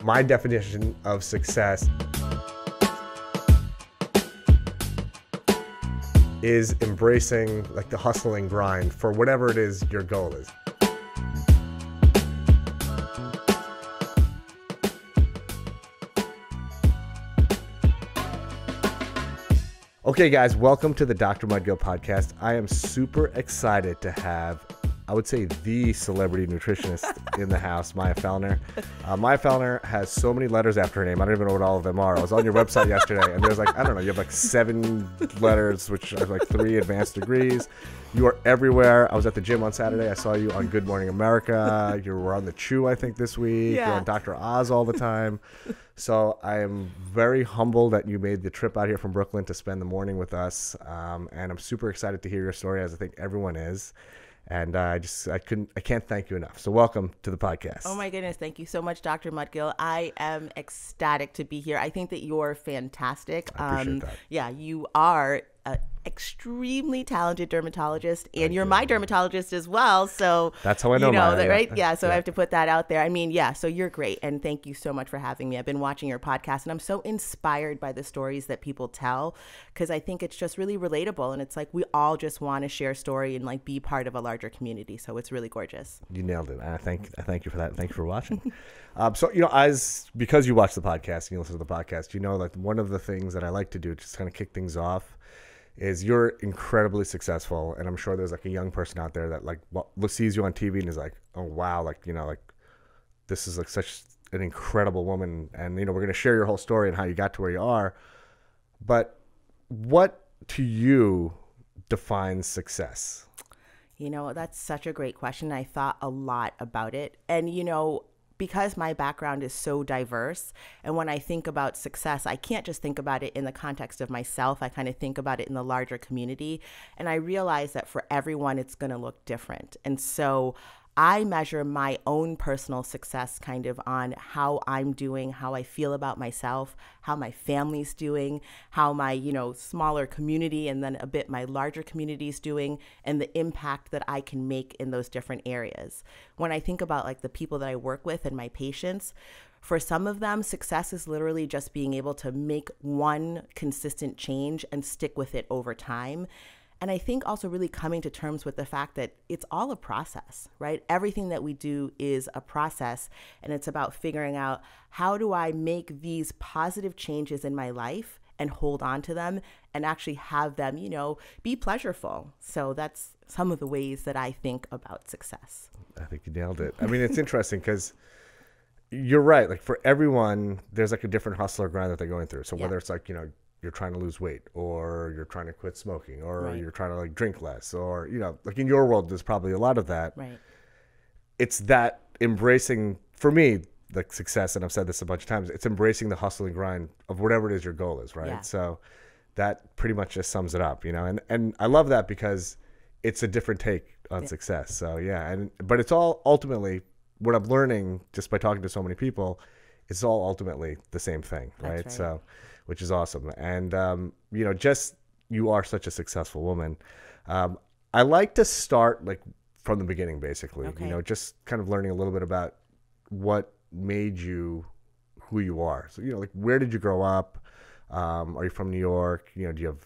My definition of success is embracing like the hustle and grind for whatever it is your goal is. Okay, guys, welcome to the Dr. Mudgil podcast. I am super excited to have, I would say, the celebrity nutritionist in the house, Maya Fellner. Maya Fellner has so many letters after her name. I don't even know what all of them are. I was on your website yesterday, and there's like, I don't know, you have like 7 letters, which are like 3 advanced degrees. You are everywhere. I was at the gym on Saturday. I saw you on Good Morning America. You were on The Chew, I think, this week. Yeah. You're on Dr. Oz all the time. So I am very humbled that you made the trip out here from Brooklyn to spend the morning with us. And I'm super excited to hear your story, as I think everyone is. And I can't thank you enough. So welcome to the podcast. Oh my goodness. Thank you so much, Dr. Mudgil. I am ecstatic to be here. I think that you're fantastic. I appreciate that. Yeah, you are an extremely talented dermatologist, and you're my dermatologist as well. So that's how I know Maya, that, yeah. right? Yeah. So Yeah. I have to put that out there. I mean, yeah. So you're great, and thank you so much for having me. I've been watching your podcast, and I'm so inspired by the stories that people tell, because I think it's just really relatable, and it's like we all just want to share story and like be part of a larger community. So it's really gorgeous. You nailed it. And I thank you for that. Thank you for watching. So, because you watch the podcast and you listen to the podcast, like one of the things that I like to do, just kind of kick things off, is you're incredibly successful. And I'm sure there's like a young person out there that like sees you on TV and is like, oh, wow. Like, this is like such an incredible woman. And, we're going to share your whole story and how you got to where you are. But what to you defines success? That's such a great question. I thought a lot about it. And, because my background is so diverse, and when I think about success, I can't just think about it in the context of myself. I kind of think about it in the larger community. And I realize that for everyone, it's going to look different. And so I measure my own personal success kind of on how I'm doing, how I feel about myself, how my family's doing, how my, smaller community and then a bit my larger community is doing, and the impact that I can make in those different areas. When I think about like the people that I work with and my patients, for some of them, success is literally just being able to make one consistent change and stick with it over time. And I think also really coming to terms with the fact that it's all a process, right? Everything that we do is a process, and it's about figuring out, how do I make these positive changes in my life and hold on to them and actually have them, be pleasurable. So that's some of the ways that I think about success. I think you nailed it. I mean, it's interesting because you're right. Like for everyone, there's like a different hustle or grind that they're going through. So whether it's like, you're trying to lose weight, or you're trying to quit smoking, or Right. you're trying to like drink less, or, like in your world, there's probably a lot of that. Right. It's that embracing, for me, like success, and I've said this a bunch of times, it's embracing the hustle and grind of whatever it is your goal is, right? Yeah. So that pretty much just sums it up, and I love that because it's a different take on success. So yeah, but it's all ultimately, what I'm learning just by talking to so many people, it's all ultimately the same thing, right? That's right. So, which is awesome. And, you are such a successful woman. I like to start like from the beginning, basically, Okay. just kind of learning a little bit about what made you who you are. So, like, where did you grow up? Are you from New York? Do you have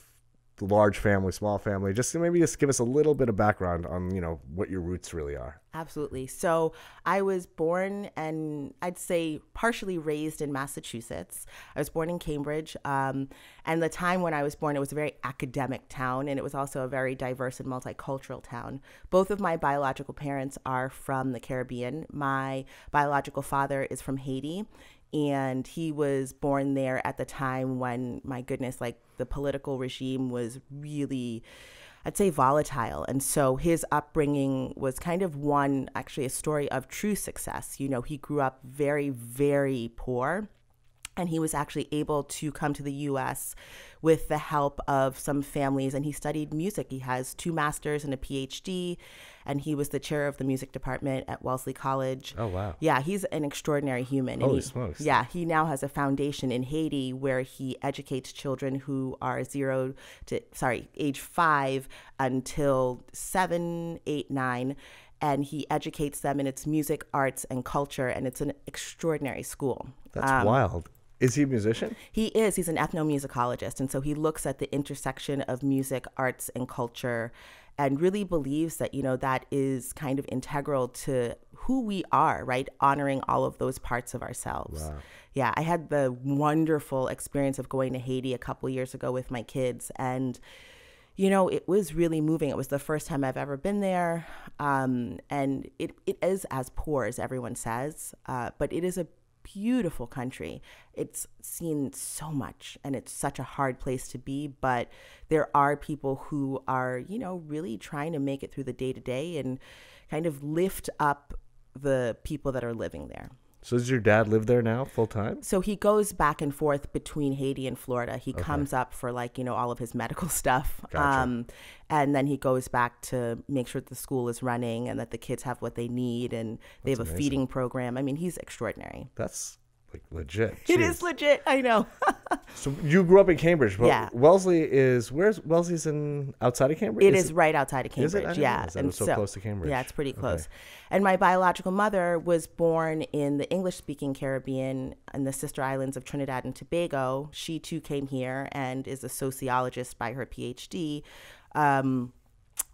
a large family, small family? Just give us a little bit of background on, what your roots really are. Absolutely. So I was born and I'd say partially raised in Massachusetts. I was born in Cambridge. And the time when I was born, it was a very academic town, and it was also a very diverse and multicultural town. Both of my biological parents are from the Caribbean. My biological father is from Haiti, and he was born there at the time when, my goodness, like the political regime was really, I'd say, volatile. And so his upbringing was kind of a story of true success. He grew up very, very poor. And he was actually able to come to the U.S. with the help of some families, and he studied music. He has 2 masters and a PhD, and he was the chair of the music department at Wellesley College. Oh, wow. Yeah, he's an extraordinary human. Holy smokes. Yeah, he now has a foundation in Haiti where he educates children who are age 5 until 7, 8, 9. and he educates them in its music, arts, and culture, and it's an extraordinary school. That's wild. Is he a musician? He is. He's an ethnomusicologist, and so he looks at the intersection of music, arts, and culture, and really believes that, that is kind of integral to who we are, right? Honoring all of those parts of ourselves. Wow. Yeah, I had the wonderful experience of going to Haiti a couple years ago with my kids, and it was really moving. It was the first time I've ever been there, and it is as poor as everyone says, but it is a beautiful country. It's seen so much, and it's such a hard place to be, but there are people who are, really trying to make it through the day-to-day and kind of lift up the people that are living there. So does your dad live there now full time? So he goes back and forth between Haiti and Florida. He comes up for all of his medical stuff. Gotcha. And then he goes back to make sure that the school is running and that the kids have what they need, and they have a feeding program. I mean, he's extraordinary. That's legit. It is legit. I know. So you grew up in Cambridge, but Yeah. where's Wellesley's outside of Cambridge? It is right outside of Cambridge. Is it? I didn't Yeah. realize that. It was so close to Cambridge. Yeah, it's pretty close. And my biological mother was born in the English-speaking Caribbean in the sister islands of Trinidad and Tobago. She too came here and is a sociologist by her PhD.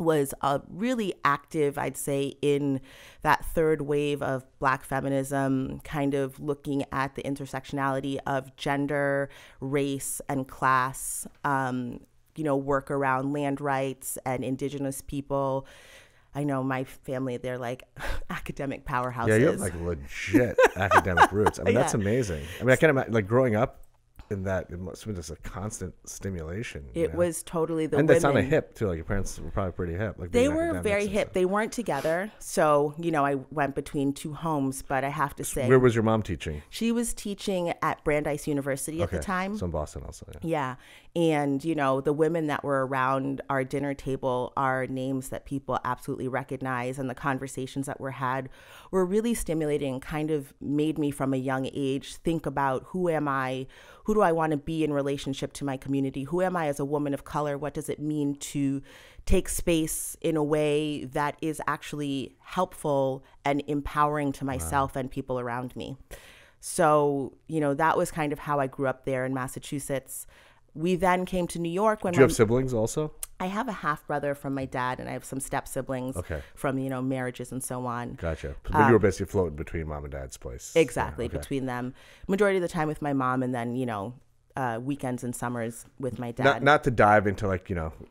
Was really active, I'd say, in that third wave of Black feminism, kind of looking at the intersectionality of gender, race, and class, work around land rights and Indigenous people. I know my family, they're like academic powerhouses. Yeah, you have legit academic roots. I mean, that's amazing. I mean, I can't imagine, growing up in that, it must have been just a constant stimulation. It was totally the and women. And that sounded hip, too. Your parents were probably pretty hip. They were very hip. They weren't together. So, I went between two homes, but I have to say. Where was your mom teaching? She was teaching at Brandeis University at the time. So in Boston also, yeah. Yeah. And, the women that were around our dinner table are names that people absolutely recognize. And the conversations that were had were really stimulating and kind of made me from a young age think about who am I? Who do I want to be in relationship to my community? Who am I as a woman of color? What does it mean to take space in a way that is actually helpful and empowering to myself and people around me? So, that was kind of how I grew up there in Massachusetts. We then came to New York. Do you have siblings also? I have a half brother from my dad, and I have some step siblings from marriages and so on. Gotcha. But you were basically floating between mom and dad's place. Exactly, between them. Majority of the time with my mom, and then weekends and summers with my dad. Not to dive into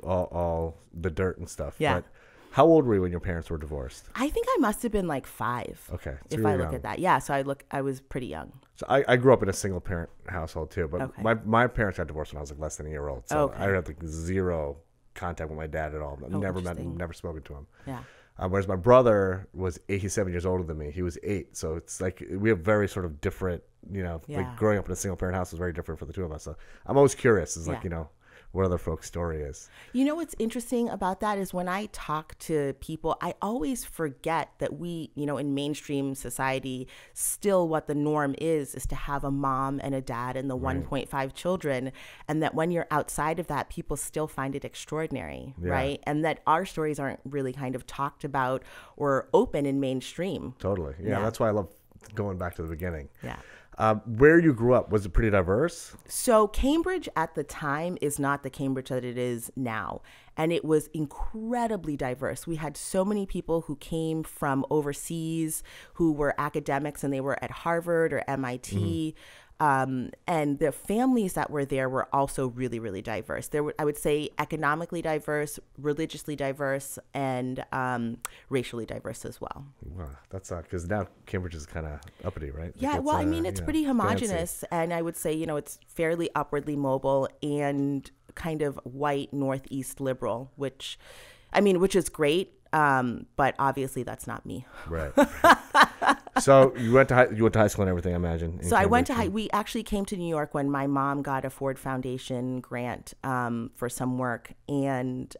all the dirt and stuff. Yeah. But how old were you when your parents were divorced? I think I must have been 5. Okay. So if I look at that, yeah. So I was pretty young. So I grew up in a single parent household too, but my parents got divorced when I was less than a year old. So I had zero contact with my dad at all. Never met him, never spoken to him. Yeah. Whereas my brother was 87 years older than me. He was 8. So it's we have very sort of different, growing up in a single parent house is very different for the two of us. So I'm always curious. It's what other folks' story is. What's interesting about that is when I talk to people, I always forget that we, in mainstream society, still what the norm is to have a mom and a dad and the 1.5 children. And that when you're outside of that, people still find it extraordinary, right? And that our stories aren't really kind of talked about or open in mainstream. Totally. Yeah. That's why I love going back to the beginning. Yeah. Where you grew up, was it pretty diverse? So Cambridge at the time is not the Cambridge that it is now. And it was incredibly diverse. We had so many people who came from overseas, who were academics, and they were at Harvard or MIT. And the families that were there were also really, really diverse. I would say, economically diverse, religiously diverse, and racially diverse as well. Wow, that's because now Cambridge is kind of uppity, right? Yeah, it's pretty homogenous, and I would say, it's fairly upwardly mobile and kind of white northeast liberal, which is great. But obviously that's not me. Right. So you went to high school and everything, I imagine. So I went to we actually came to New York when my mom got a Ford Foundation grant for some work, and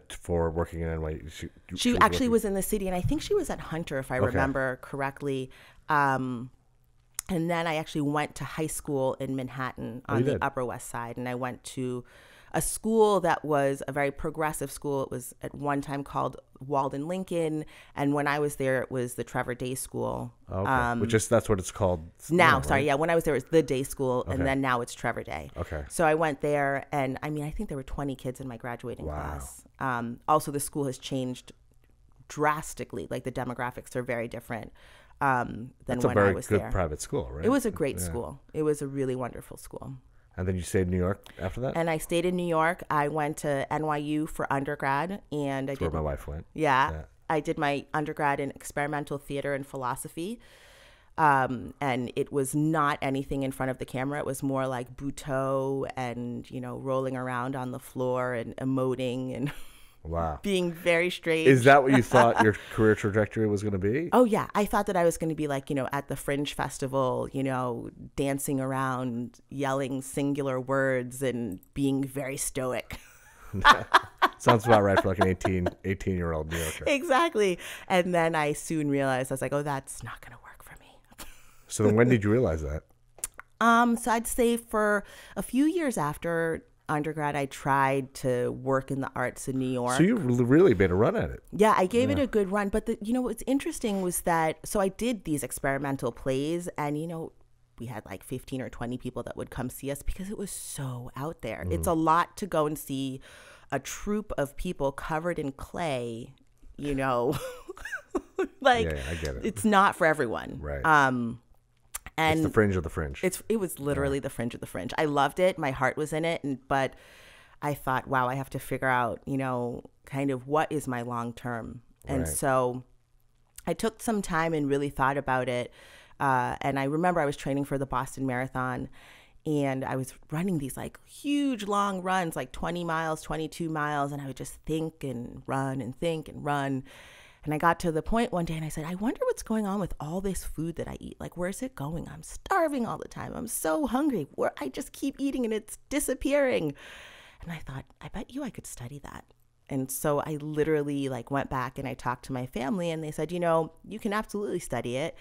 for working in NYU. She actually was in the city, and I think she was at Hunter, if I remember correctly. And then I actually went to high school in Manhattan on the Upper West Side, and I went to a school that was a very progressive school. It was at one time called Walden Lincoln, and when I was there, it was the Trevor Day School. Okay. Which is, that's what it's called Now, right? yeah, when I was there, it was the day school, Okay. and then now it's Trevor Day. Okay. So I went there, and I mean, I think there were 20 kids in my graduating class. Also, the school has changed drastically. Like the demographics are very different than That's when a very I was good there. private school, right? It was a great school. It was a really wonderful school. And then you stayed in New York after that? And I stayed in New York. I went to NYU for undergrad, and That's where my wife went. Yeah. I did my undergrad in experimental theater and philosophy. And it was not anything in front of the camera. It was more like Buteau and, you know, rolling around on the floor and emoting and Wow. being very strange. Is that what you thought your career trajectory was going to be? Oh, yeah. I thought that I was going to be like, you know, at the Fringe Festival, you know, dancing around, yelling singular words and being very stoic. Sounds about right for like an 18-year-old New Yorker. Exactly. And then I soon realized, I was like, oh, that's not going to work for me. So then when did you realize that? So I'd say for a few years after undergrad, I tried to work in the arts in New York. So you really made a run at it. Yeah, I gave it a good run. But, you know, what's interesting was that, so I did these experimental plays and, you know, we had like 15 or 20 people that would come see us because it was so out there. It's a lot to go and see a troupe of people covered in clay, you know, like Yeah, I get it. It's not for everyone. Right. And it's the fringe of the fringe. it was literally the fringe of the fringe. I loved it. My heart was in it. But I thought, wow, I have to figure out, you know, kind of what is my long term. And Right. so I took some time and really thought about it. And I remember I was training for the Boston Marathon, and I was running these like huge long runs, like 20 miles, 22 miles. And I would just think and run and think and run. And I got to the point one day and I said, I wonder what's going on with all this food that I eat. Like, where's it going? I'm starving all the time. I'm so hungry. I just keep eating and it's disappearing. And I thought, I bet you I could study that. And so I literally like went back and I talked to my family and they said, you know, you can absolutely study it.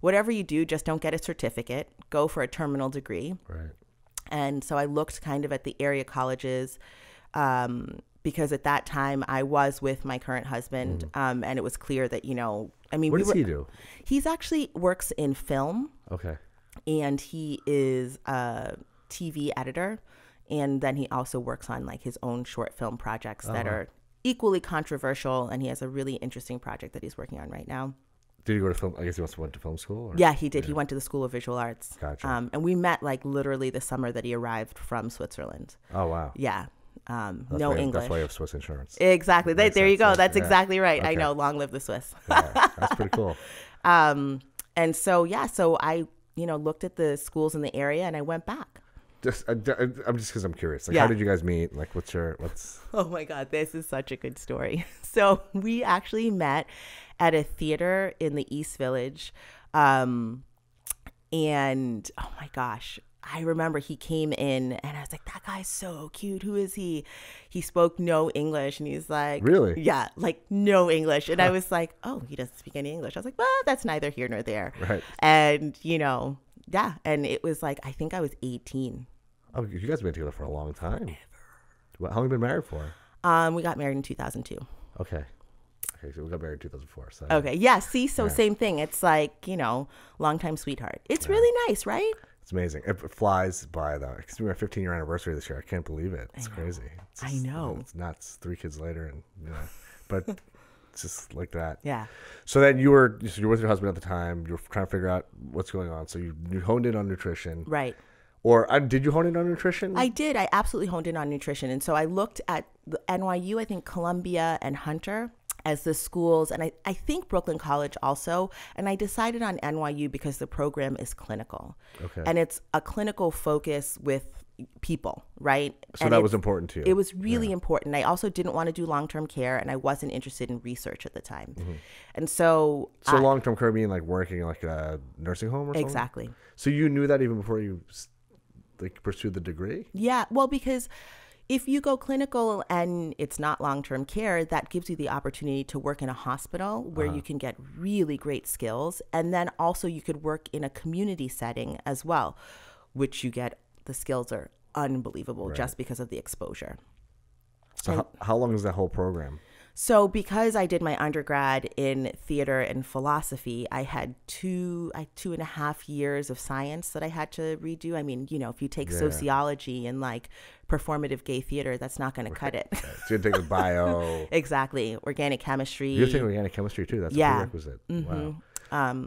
Whatever you do, just don't get a certificate. Go for a terminal degree. Right. And so I looked kind of at the area colleges because at that time I was with my current husband, and it was clear that, you know, I mean, What does he do? He's actually works in film, Okay. and he is a TV editor, and then he also works on like his own short film projects that are equally controversial, and he has a really interesting project that he's working on right now. Did he go to film? I guess he went to film school? Or? Yeah, he did. He went to the School of Visual Arts. Gotcha. And we met like literally the summer that he arrived from Switzerland. Oh, wow. Yeah. That's No why, English. That's why you have Swiss insurance. Exactly. There you go. That's Yeah. exactly right. I Okay. know. Long live the Swiss. Yeah, that's pretty cool. And so, yeah, so I, you know, looked at the schools in the area and I went back. I'm just because I'm curious. Like, Yeah. how did you guys meet? Like, what's? Oh my God, this is such a good story. So we actually met at a theater in the East Village. And oh my gosh, I remember he came in and I was like, that guy's so cute. Who is he? He spoke no English and he's like, Really? Yeah, like no English. And I was like, oh, he doesn't speak any English. I was like, well, that's neither here nor there. Right. And, you know, yeah. And it was like, I think I was 18. Oh, you guys have been together for a long time. How long have you been married for? We got married in 2002. Okay, so we got married in 2004. So Okay. Yeah. See, so same thing. It's like, you know, longtime sweetheart. It's really nice, right? it's amazing. It flies by though. It's my 15-year anniversary this year. I can't believe it. It's crazy. It's I know. It's nuts. 3 kids later, and you know, but it's just like that. Yeah. So then you were with your husband at the time. You were trying to figure out what's going on. So you honed in on nutrition. Right. Or did you hone in on nutrition? I did. I absolutely honed in on nutrition. And so I looked at the NYU, I think Columbia and Hunter as the schools, and I think Brooklyn College also. And I decided on NYU because the program is clinical. Okay. And it's a clinical focus with people, right? So and that was important to you. It was really important. I also didn't want to do long-term care, and I wasn't interested in research at the time. Mm-hmm. And so... So long-term care being like working in like a nursing home or something? Exactly. So you knew that even before you like pursued the degree? Yeah, well, because if you go clinical and it's not long-term care, that gives you the opportunity to work in a hospital where you can get really great skills. And then also you could work in a community setting as well, which you get, the skills are unbelievable just because of the exposure. So how long is that whole program? So because I did my undergrad in theater and philosophy, I had 2.5 years of science that I had to redo. I mean, if you take sociology and like performative gay theater, that's not going to cut it. So you take a bio. Exactly. Organic chemistry. You're taking organic chemistry too. That's a prerequisite. Mm-hmm. Wow.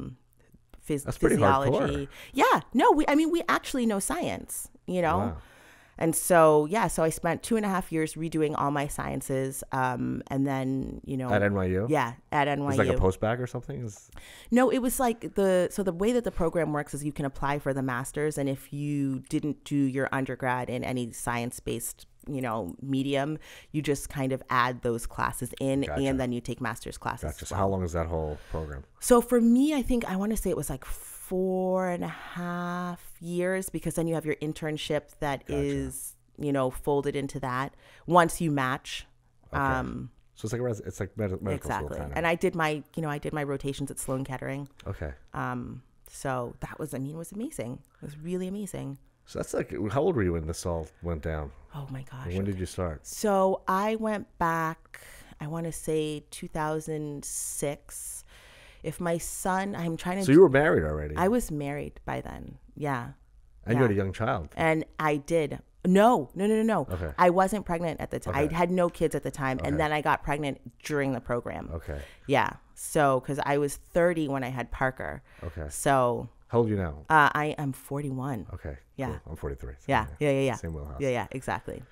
That's pretty physiology. hardcore. Yeah. No, we actually know science, Wow. And so, so I spent 2.5 years redoing all my sciences. And then, At NYU? Yeah, at NYU. It's like a postbac or something? No, it was like the way that the program works is you can apply for the master's. And if you didn't do your undergrad in any science-based, medium, you just kind of add those classes in and then you take master's classes. Gotcha. So how long is that whole program? So for me, I want to say it was like 4.5 years, because then you have your internship that is, folded into that once you match. Okay. So it's like it's like medical exactly. school kind of. And I did my rotations at Sloan Kettering. Okay. So that was, it was amazing. It was really amazing. So that's like, how old were you when this all went down? Oh my gosh. When did you start? So I went back, I want to say 2006. If my son, I'm trying to. So you were married already? I was married by then. Yeah. And you had a young child? And I did. No. Okay. I wasn't pregnant at the time. Okay. I had no kids at the time. And then I got pregnant during the program. Okay. Yeah. So, because I was 30 when I had Parker. Okay. So. How old are you now? I am 41. Okay. Yeah. Cool. I'm 43. So Yeah. Same wheelhouse. Yeah, exactly.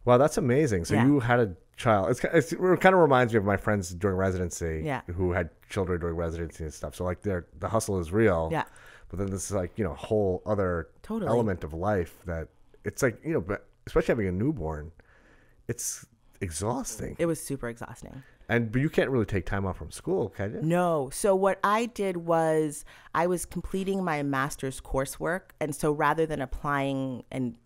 Wow, that's amazing. So you had a child. It kind of reminds me of my friends during residency who had children during residency and stuff. So like the hustle is real. Yeah. But then this is like, whole other element of life that it's like, but especially having a newborn, it's exhausting. It was super exhausting. But you can't really take time off from school, can you? No. So what I did was I was completing my master's coursework. And so rather than applying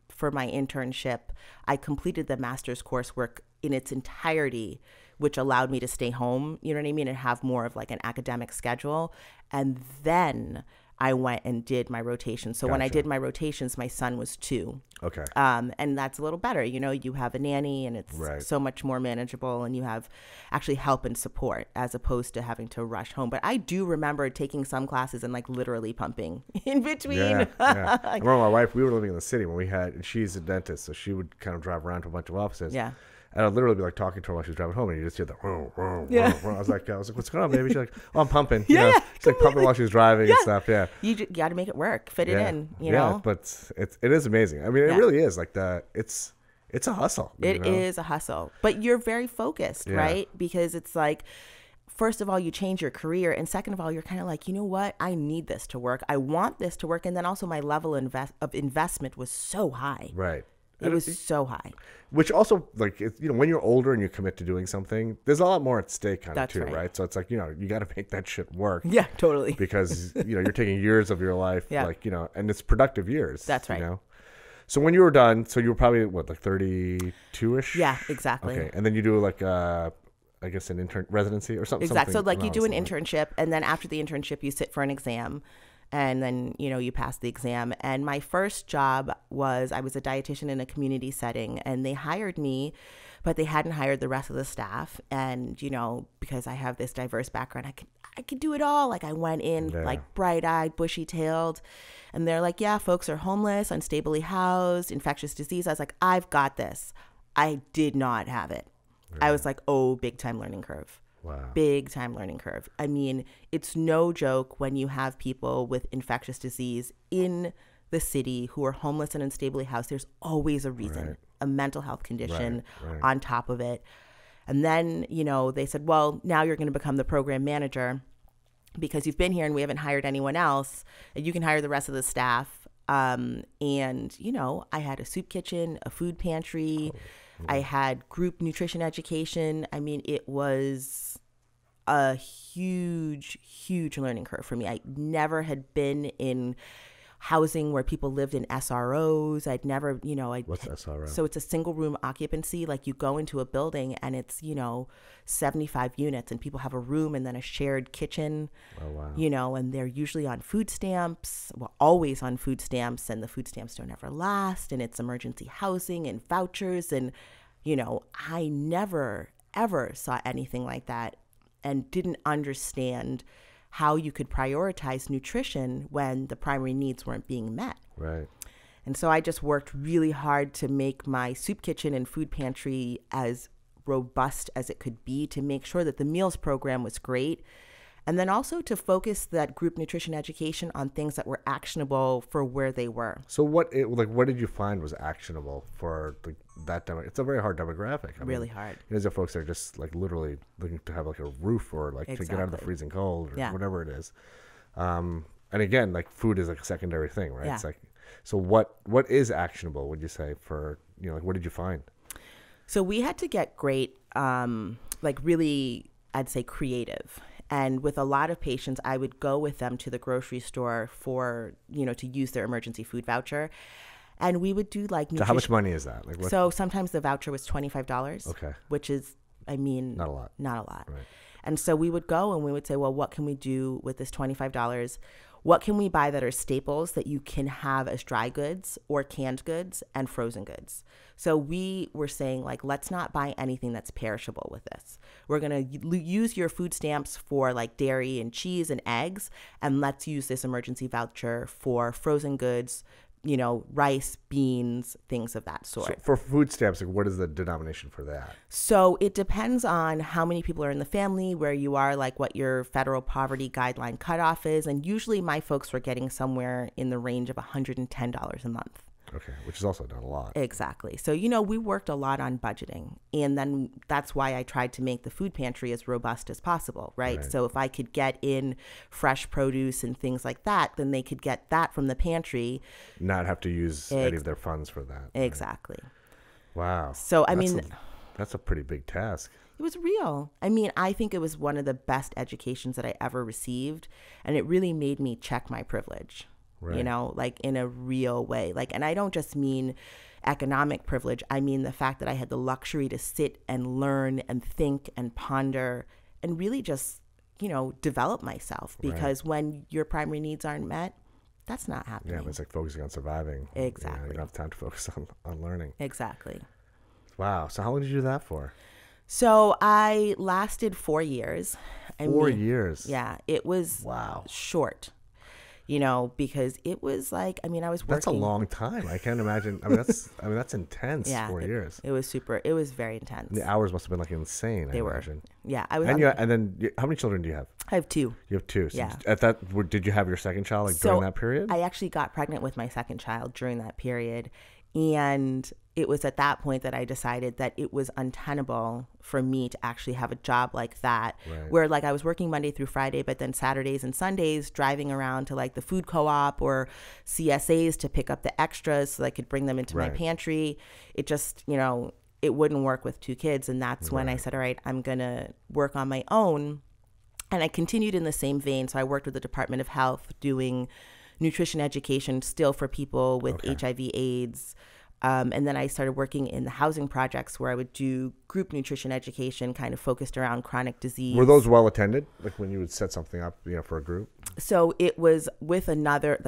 for my internship, I completed the master's coursework in its entirety, which allowed me to stay home, you know what I mean, and have more of like an academic schedule. And then I went and did my rotations. So when I did my rotations, my son was 2. Okay. And that's a little better. You have a nanny and it's so much more manageable, and you have actually help and support as opposed to having to rush home. But I do remember taking some classes and like literally pumping in between. Yeah. I remember my wife, we were living in the city when and she's a dentist, so she would kind of drive around to a bunch of offices. Yeah. And I'd literally be like talking to her while she was driving home, and you just hear the whoa. I was like, what's going on, baby? She's like, oh, I'm pumping. She's like pumping while she was driving and stuff. Yeah. You got to make it work, fit it in, you know? Yeah, but it is amazing. I mean, it really is like it's a hustle. It is a hustle, but you're very focused, right? Because it's like, first of all, you change your career. And second of all, you're kind of like, you know what? I need this to work. I want this to work. And then also my level of investment was so high. Right. It was so high. Which also, like, when you're older and you commit to doing something, there's a lot more at stake kind of too, right? So it's like, you got to make that shit work. Yeah, totally. Because, you're taking years of your life, like, and it's productive years. That's right. So when you were done, so you were probably, what, like 32-ish? Yeah, exactly. Okay. And then you do like, I guess an intern residency or something. Exactly. So like you do an internship, and then after the internship, you sit for an exam. And then, you pass the exam. And my first job was, I was a dietitian in a community setting, and they hired me, but they hadn't hired the rest of the staff. And, because I have this diverse background, I could do it all. Like I went in like bright-eyed, bushy-tailed, and they're like, yeah, folks are homeless, unstably housed, infectious disease. I was like, I've got this. I did not have it. Right. I was like, oh, big time learning curve. Wow. Big time learning curve. I mean, it's no joke when you have people with infectious disease in the city who are homeless and unstably housed. There's always a reason, a mental health condition on top of it. And then, they said, well, now you're going to become the program manager because you've been here and we haven't hired anyone else, and you can hire the rest of the staff. And, I had a soup kitchen, a food pantry. I had group nutrition education. I mean, it was a huge, huge learning curve for me. I never had been in housing where people lived in SROs. I'd never, What's SRO? So it's a single room occupancy. Like you go into a building and it's, 75 units and people have a room and then a shared kitchen. Oh, wow. And they're usually on food stamps, well, always on food stamps, and the food stamps don't ever last, and it's emergency housing and vouchers. And, I never, ever saw anything like that and didn't understand how you could prioritize nutrition when the primary needs weren't being met. Right. And so I just worked really hard to make my soup kitchen and food pantry as robust as it could be, to make sure that the meals program was great. And then also to focus that group nutrition education on things that were actionable for where they were. So what did you find was actionable for that demo? It's a very hard demographic. Really hard. These are folks that are just like literally looking to have like a roof or like to get out of the freezing cold or whatever it is. And again, like food is like a secondary thing, right? Yeah. It's like, so what is actionable, would you say, for, like what did you find? So we had to get great, really, I'd say creative. And with a lot of patients, I would go with them to the grocery store for, to use their emergency food voucher. And we would do like... So how much money is that? So sometimes the voucher was $25. Okay. Which is, not a lot. Not a lot. Right. And so we would go and we would say, well, what can we do with this $25? What can we buy that are staples that you can have as dry goods or canned goods and frozen goods? So we were saying, like, let's not buy anything that's perishable with this. We're going to use your food stamps for like dairy and cheese and eggs, and let's use this emergency voucher for frozen goods, rice, beans, things of that sort. So for food stamps, like, what is the denomination for that? So it depends on how many people are in the family, where you are, like what your federal poverty guideline cutoff is. And usually my folks were getting somewhere in the range of $110 a month. Okay, which is also not a lot. Exactly. So, we worked a lot on budgeting. And then that's why I tried to make the food pantry as robust as possible, right? So if I could get in fresh produce and things like that, then they could get that from the pantry. Not have to use any of their funds for that. Exactly. Right? Wow. So, that's a pretty big task. It was real. I think it was one of the best educations that I ever received. And it really made me check my privilege. Right. Like in a real way. And I don't just mean economic privilege. I mean the fact that I had the luxury to sit and learn and think and ponder and really just, develop myself. Because when your primary needs aren't met, that's not happening. Yeah, but it's like focusing on surviving. Exactly. You don't have time to focus on learning. Exactly. Wow. So how long did you do that for? So I lasted 4 years. 4 years? Yeah. It was short. Because it was like, I was working. That's a long time. I can't imagine. That's intense. Yeah, 4 years. It was very intense. The hours must have been like insane. They I were. Imagine. Yeah. I was. And then how many children do you have? I have 2. You have 2. So yeah. Did you have your second child during that period? I actually got pregnant with my second child during that period. And it was at that point that I decided that it was untenable for me to actually have a job like that, where I was working Monday through Friday, but then Saturdays and Sundays driving around to the food co-op or CSAs to pick up the extras so I could bring them into my pantry. It just, it wouldn't work with 2 kids. And that's when I said, all right, I'm going to work on my own. And I continued in the same vein. So I worked with the Department of Health doing nutrition education still for people with HIV/AIDS. And then I started working in the housing projects where I would do group nutrition education kind of focused around chronic disease. Were those well attended? Like when you would set something up, for a group? So it was with another,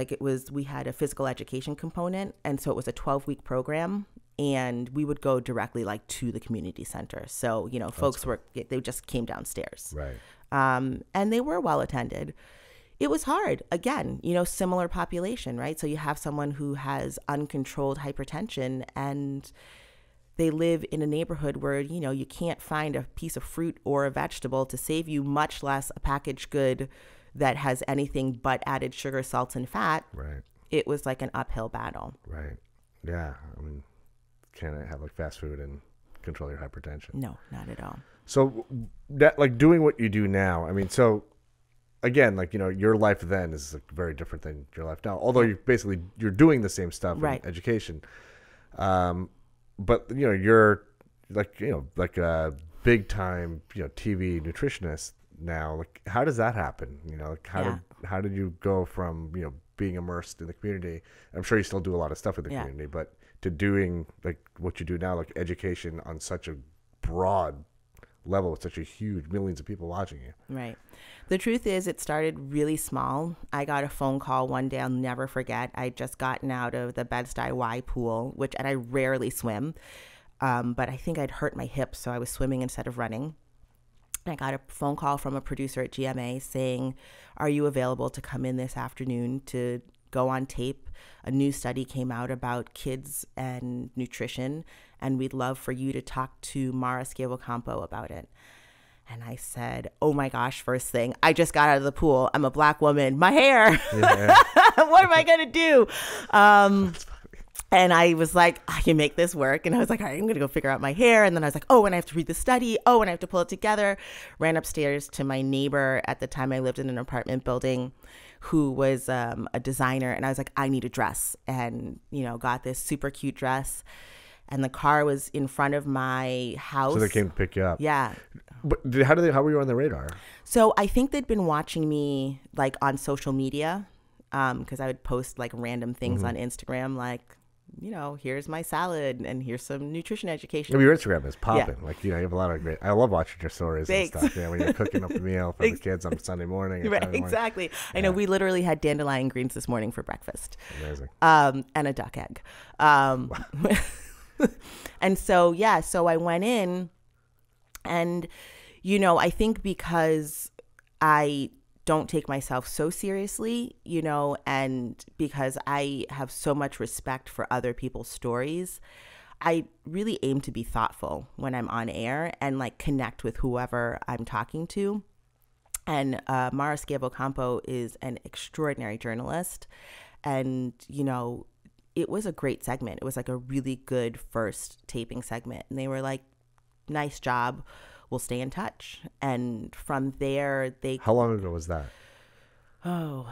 we had a physical education component. And so it was a 12-week program. And we would go directly to the community center. So, folks they just came downstairs. Right. And they were well attended. It was hard. Again, similar population, right? So you have someone who has uncontrolled hypertension and they live in a neighborhood where, you can't find a piece of fruit or a vegetable to save you, much less a packaged good that has anything but added sugar, salts, and fat. Right. It was like an uphill battle. Right. Yeah. Can't have fast food and control your hypertension. No, not at all. So that doing what you do now, again, your life then is very different than your life now. Although you're doing the same stuff in education, but you're a big time TV nutritionist now. How does that happen? how did you go from, being immersed in the community? I'm sure you still do a lot of stuff with the community, but to doing like what you do now, like education on such a broad level with such a huge millions of people watching you. Right. The truth is, it started really small. I got a phone call one day I'll never forget. I'd just gotten out of the Bed-Stuy Y pool, and I rarely swim, but I think I'd hurt my hips, so I was swimming instead of running. I got a phone call from a producer at GMA saying, "Are you available to come in this afternoon to go on tape? A new study came out about kids and nutrition, and we'd love for you to talk to Mara Schiavocampo about it." And I said, "Oh my gosh, first thing, I just got out of the pool. I'm a Black woman. My hair. Yeah. What am I going to do?" And I was like, I can make this work. And I was like, all right, I'm going to go figure out my hair. And then I was like, oh, and I have to read the study. Oh, and I have to pull it together. Ran upstairs to my neighbor. At the time, I lived in an apartment building, who was a designer. And I was like, I need a dress. And, got this super cute dress. And the car was in front of my house. So they came to pick you up. Yeah. But how were you on the radar? So I think they'd been watching me like on social media, because I would post like random things on Instagram, like, here's my salad and here's some nutrition education. Your Instagram is popping. Yeah. Like, you have a lot of great, I love watching your stories. Thanks. And stuff. Yeah, when you're cooking up a meal for the kids on Sunday morning. Right, exactly. Yeah. I know we literally had dandelion greens this morning for breakfast. Amazing. And a duck egg. And so, so I went in and, I think because I don't take myself so seriously, and because I have so much respect for other people's stories, I really aim to be thoughtful when I'm on air and like connect with whoever I'm talking to. And Mara Schiavocampo is an extraordinary journalist. And, it was a great segment. It was like a really good first taping segment. And they were like, nice job. We'll stay in touch. And from there, How long ago was that? Oh,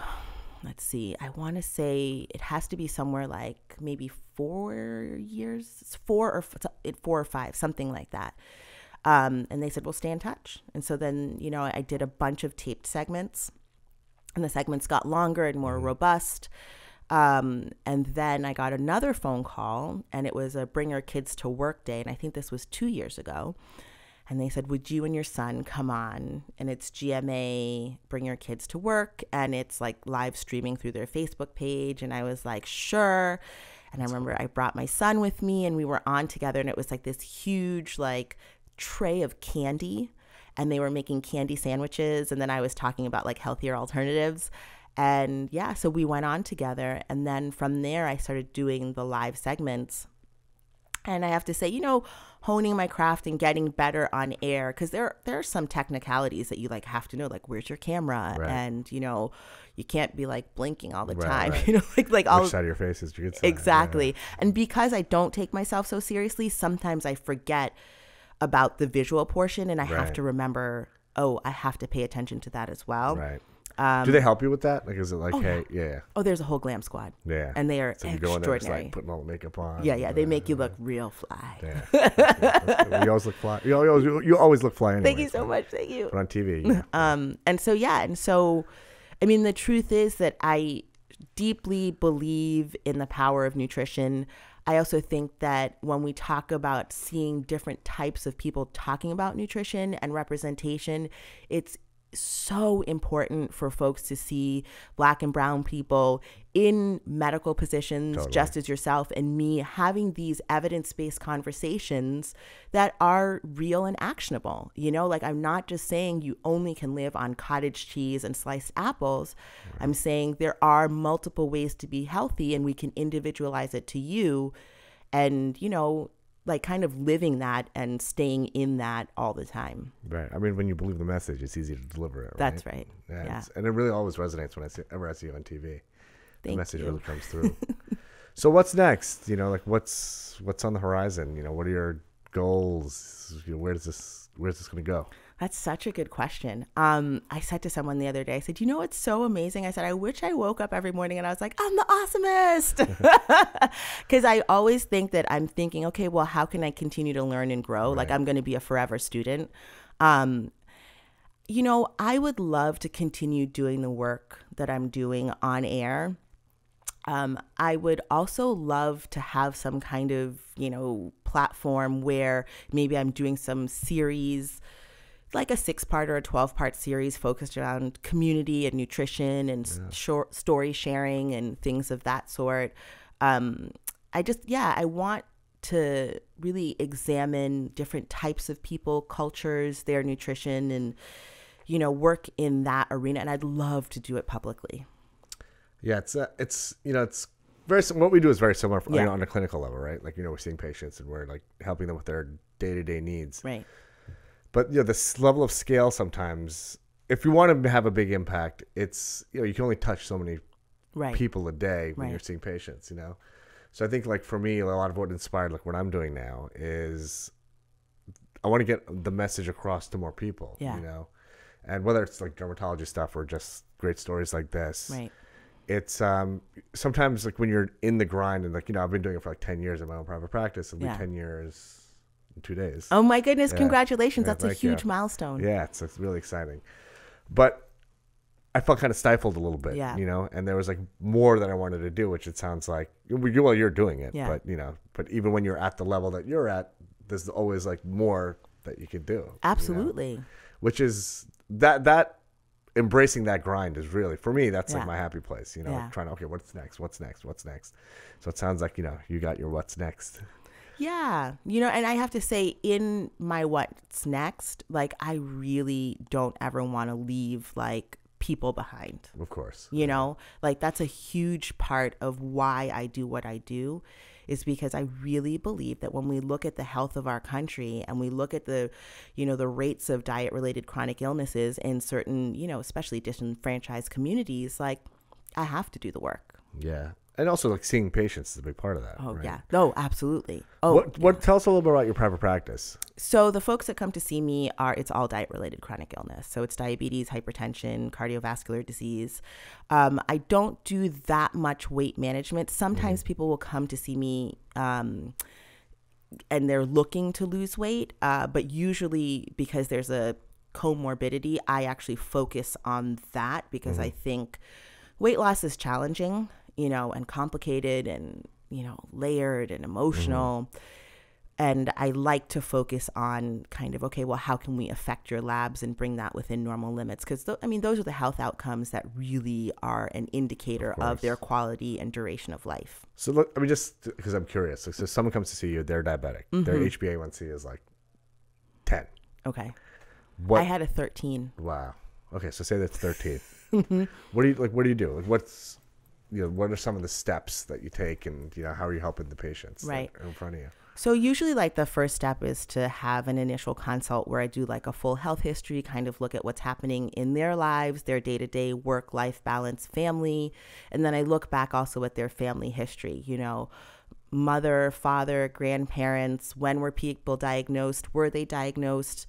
let's see. I want to say it has to be somewhere like maybe 4 years, 4 or 5, something like that. And they said, we'll stay in touch. And so then, I did a bunch of taped segments, and the segments got longer and more robust. And then I got another phone call, and it was a Bring Your Kids to Work day. And I think this was 2 years ago. And they said, would you and your son come on? And it's GMA, Bring Your Kids to Work. And it's like live streaming through their Facebook page. And I was like, sure. And I remember I brought my son with me, and we were on together. And it was like this huge like tray of candy. And they were making candy sandwiches. And then I was talking about like healthier alternatives. And so we went on together. And then from there, I started doing the live segments. And I have to say, honing my craft and getting better on air, because there are some technicalities that you like have to know, like where's your camera, right. And you can't be like blinking all the time, right. like all which side of your face is your good side. Exactly. Yeah. And because I don't take myself so seriously, sometimes I forget about the visual portion, and I have to remember, I have to pay attention to that as well. Right. Do they help you with that? Like, is it like, yeah. Oh, there's a whole glam squad. Yeah. And they are so you go in there, just like putting all the makeup on. Yeah. They make you look real fly. Yeah. You always look fly. You always look fly anyway. Thank you so much. Thank you. But on TV. And so, I mean, the truth is that I deeply believe in the power of nutrition. I also think that when we talk about seeing different types of people talking about nutrition and representation, it's so important for folks to see Black and brown people in medical positions, totally. Just as yourself and me, having these evidence-based conversations that are real and actionable. Like I'm not just saying you only can live on cottage cheese and sliced apples. Right. I'm saying there are multiple ways to be healthy, and we can individualize it to you, and like kind of living that and staying in that all the time. Right. I mean, when you believe the message, it's easy to deliver it. Right? That's right. Yeah. And it really always resonates when I see you on TV. The message really comes through. So what's next? Like what's on the horizon? What are your goals? Where's this going to go? That's such a good question. I said to someone the other day, I said, it's so amazing. I said, I wish I woke up every morning and I was like, I'm the awesomest. Because I always think that I'm thinking, okay, well, how can I continue to learn and grow? Right. Like I'm going to be a forever student. I would love to continue doing the work that I'm doing on air. I would also love to have some kind of, platform where maybe I'm doing some series, like a 6-part or a 12-part series focused around community and nutrition and short story sharing and things of that sort. I want to really examine different types of people, cultures, their nutrition, and, work in that arena. And I'd love to do it publicly. Yeah, it's very what we do is very similar on a clinical level, right? Like, we're seeing patients and we're like helping them with their day-to-day needs. Right. But this level of scale sometimes, if you want to have a big impact, it's you can only touch so many people a day when you're seeing patients, So I think like for me, a lot of what inspired like what I'm doing now is I want to get the message across to more people, and whether it's like dermatology stuff or just great stories like this. Right. It's sometimes like when you're in the grind and like, I've been doing it for like 10 years in my own private practice. It'll be 10 years in 2 days. Oh my goodness. Yeah. Congratulations. That's a huge milestone. Yeah. It's really exciting. But I felt kind of stifled a little bit, and there was like more that I wanted to do, which it sounds like, well, you're doing it, but even when you're at the level that you're at, there's always like more that you could do. Absolutely. Which is that embracing that grind is really, for me, that's like my happy place, trying to, okay, what's next? So it sounds like, you got your what's next. Yeah. And I have to say, in my what's next, like, I really don't ever want to leave like people behind. Of course. Like that's a huge part of why I do what I do, is because I really believe that when we look at the health of our country and we look at the, the rates of diet-related chronic illnesses in certain, especially disenfranchised communities, like I have to do the work. Yeah. And also like seeing patients is a big part of that. Oh, right? yeah. No, absolutely. Oh, what tell us a little bit about your private practice. So the folks that come to see me it's all diet-related chronic illness. So it's diabetes, hypertension, cardiovascular disease. I don't do that much weight management. Sometimes people will come to see me and they're looking to lose weight. But usually because there's a comorbidity, I actually focus on that because I think weight loss is challenging, and complicated and, layered and emotional. And I like to focus on kind of, okay, well, how can we affect your labs and bring that within normal limits? Because, those are the health outcomes that really are an indicator of their quality and duration of life. So look, just because I'm curious. So someone comes to see you, they're diabetic. Their HbA1c is like 10. Okay. I had a 13. Wow. Okay, so say that's 13. What do you do? Like what's what are some of the steps that you take, and how are you helping the patients that are in front of you? So usually like the first step is to have an initial consult where I do like a full health history, kind of look at what's happening in their lives, their day-to-day work-life balance, family. And then I look back also at their family history, mother, father, grandparents, when were people diagnosed? Were they diagnosed?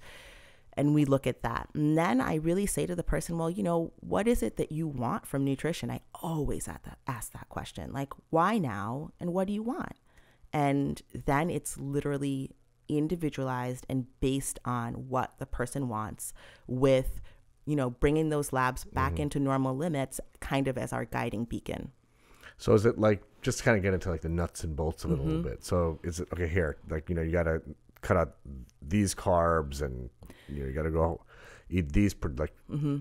And we look at that. And then I really say to the person, well, what is it that you want from nutrition? I always ask that question, like, why now? And what do you want? And then it's literally individualized and based on what the person wants, with, bringing those labs back into normal limits kind of as our guiding beacon. So is it like, just kind of get into like the nuts and bolts of it a little bit. So is it, okay, here, like, you got to cut out these carbs and, you got to go eat these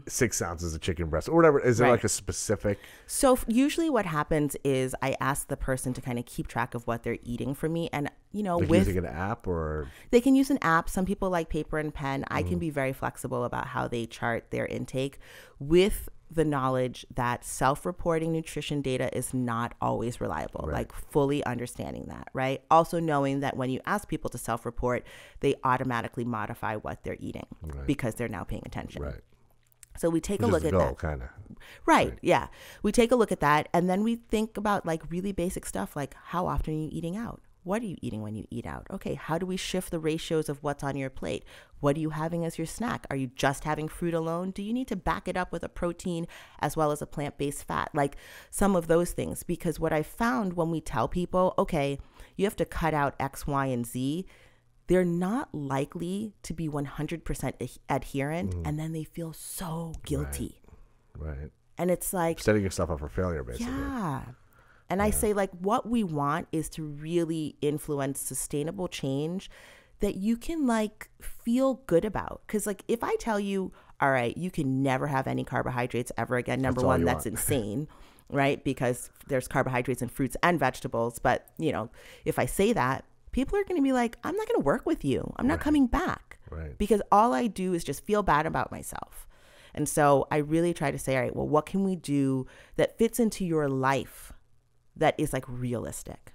6 ounces of chicken breast or whatever. Is there like a specific? So usually what happens is I ask the person to kind of keep track of what they're eating for me. And, like using an app, or? They can use an app. Some people like paper and pen. I can be very flexible about how they chart their intake, with the knowledge that self-reporting nutrition data is not always reliable, like fully understanding that, right? Also knowing that when you ask people to self-report, they automatically modify what they're eating because they're now paying attention. Right. So we take a look at that. Kind of. Right. Yeah. We take a look at that, and then we think about like really basic stuff, like how often are you eating out? What are you eating when you eat out? Okay, how do we shift the ratios of what's on your plate? What are you having as your snack? Are you just having fruit alone? Do you need to back it up with a protein as well as a plant-based fat? Like some of those things. Because what I found when we tell people, okay, you have to cut out X, Y, and Z, they're not likely to be 100% adherent, and then they feel so guilty. Right. And it's like setting yourself up for failure, basically. Yeah. And I say, like, what we want is to really influence sustainable change that you can, like, feel good about. Because, like, if I tell you, all right, you can never have any carbohydrates ever again, number one, that's insane, right? Because there's carbohydrates in fruits and vegetables. But, you know, if I say that, people are going to be like, I'm not going to work with you. I'm not coming back. Right. Because all I do is just feel bad about myself. And so I really try to say, all right, well, what can we do that fits into your life that is, like, realistic?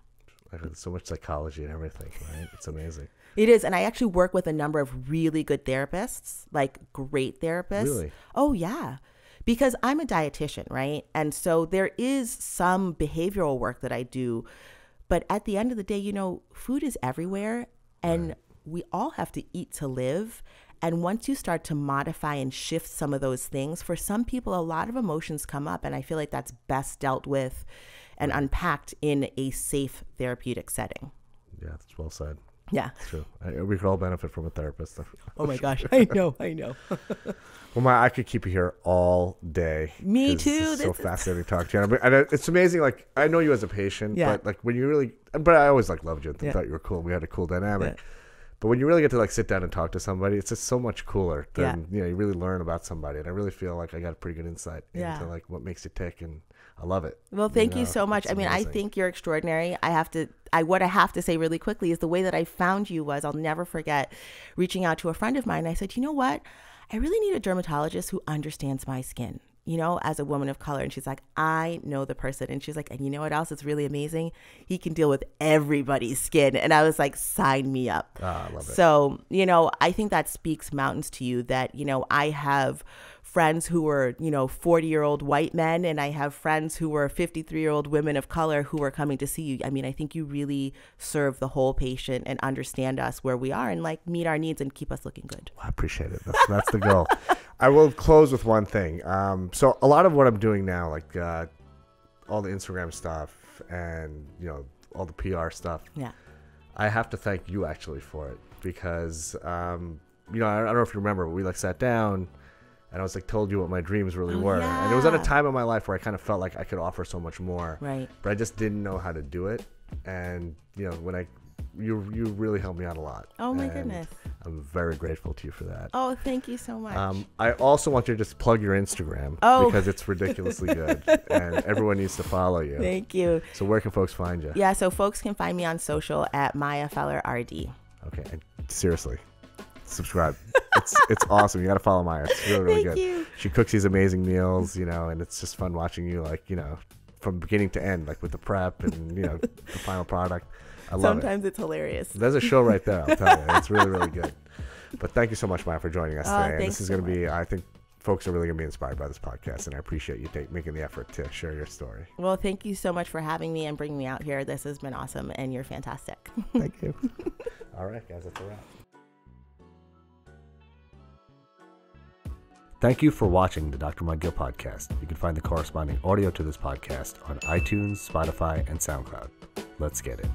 There's so much psychology and everything, right? It's amazing. It is. And I actually work with a number of really good therapists, like great therapists. Really? Oh, yeah. Because I'm a dietitian, right? And so there is some behavioral work that I do. But at the end of the day, you know, food is everywhere, and we all have to eat to live. And once you start to modify and shift some of those things, for some people, a lot of emotions come up. And I feel like that's best dealt with and unpacked in a safe therapeutic setting. Yeah, that's well said. Yeah. It's true. We could all benefit from a therapist. Oh my gosh. I know. Well, I could keep you here all day. Me too. It's so fascinating to talk to you. And it's amazing. Like, I know you as a patient, but like when you really, but I always like loved you and thought you were cool. We had a cool dynamic. Yeah. But when you really get to, like, sit down and talk to somebody, it's just so much cooler than, you know, you really learn about somebody. And I really feel like I got a pretty good insight into, like, what makes you tick, and I love it. Well, thank you so much. I mean, I think you're extraordinary. What I have to say really quickly is the way that I found you was, I'll never forget reaching out to a friend of mine. I said, you know what? I really need a dermatologist who understands my skin, you know, as a woman of color. And she's like, I know the person. And she's like, and you know what else is really amazing? He can deal with everybody's skin. And I was like, sign me up. I love it. So, you know, I think that speaks mountains to you that, you know, I have friends who were, you know, 40-year-old white men, and I have friends who were 53-year-old women of color who are coming to see you. I mean, I think you really serve the whole patient and understand us where we are and, like, meet our needs and keep us looking good. Well, I appreciate it. That's the goal. I will close with one thing. So a lot of what I'm doing now, like all the Instagram stuff and, you know, all the PR stuff, I have to thank you actually for it, because, you know, I don't know if you remember, but we, like, sat down and I was, like, told you what my dreams really were. Yeah. And it was at a time in my life where I kind of felt like I could offer so much more. Right. But I just didn't know how to do it. And, you know, when you really helped me out a lot. Oh, my goodness. I'm very grateful to you for that. Oh, thank you so much. I also want you to just plug your Instagram because it's ridiculously good. And everyone needs to follow you. Thank you. So where can folks find you? Yeah, so folks can find me on social at Maya Feller RD. Okay. And seriously, subscribe. It's awesome. You got to follow Maya. It's really, really Thank good. you. She cooks these amazing meals, you know, and it's just fun watching you, like, you know, from beginning to end, like with the prep and, you know, the final product. I love Sometimes it's hilarious. There's a show right there, I'll tell you. It's really, really good. But thank you so much, Maya, for joining us today. And this is going to be, I think folks are really going to be inspired by this podcast, and I appreciate you making the effort to share your story. Well, thank you so much for having me and bringing me out here. This has been awesome, and you're fantastic. Thank you. All right, guys, that's a wrap. Thank you for watching the Dr. Mudgil podcast. You can find the corresponding audio to this podcast on iTunes, Spotify, and SoundCloud. Let's get it.